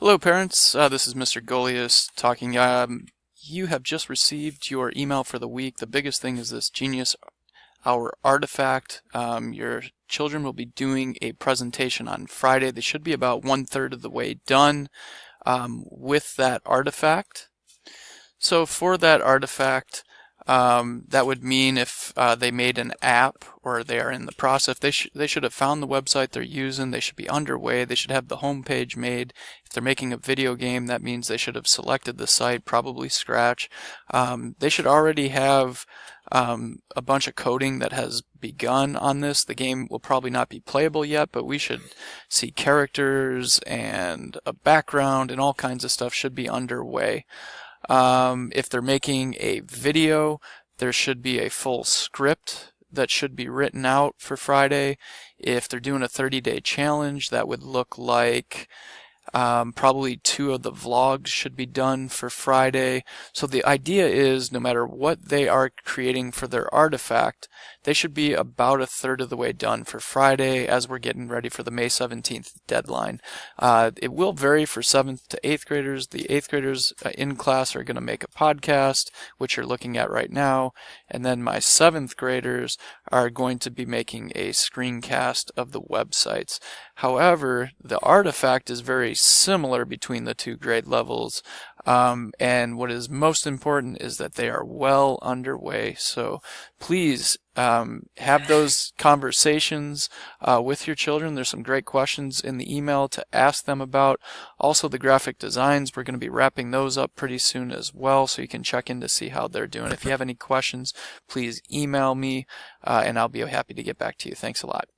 Hello parents, this is Mr. Golias talking. You have just received your email for the week. The biggest thing is this Genius Hour artifact. Your children will be doing a presentation on Friday. They should be about 1/3 of the way done with that artifact. So for that artifact, that would mean if they made an app or they are in the process, they should have found the website they're using. They should be underway. They should have the home page made. If they're making a video game, that means they should have selected the site, probably Scratch. They should already have a bunch of coding that has begun on this. The game will probably not be playable yet, but we should see characters and a background and all kinds of stuff should be underway. If they're making a video, there should be a full script that should be written out for Friday. If they're doing a 30-day challenge, that would look like probably 2 of the vlogs should be done for Friday. So the idea is no matter what they are creating for their artifact, they should be about 1/3 of the way done for Friday as we're getting ready for the May 17th deadline. It will vary for 7th to 8th graders. The 8th graders in class are going to make a podcast, which you're looking at right now, and then my 7th graders are going to be making a screencast of the websites. However, the artifact is very similar between the 2 grade levels, and what is most important is that they are well underway. So please have those conversations with your children. There's some great questions in the email to ask them about. Also, the graphic designs, we're going to be wrapping those up pretty soon as well, so you can check in to see how they're doing. If you have any questions, please email me, and I'll be happy to get back to you. Thanks a lot.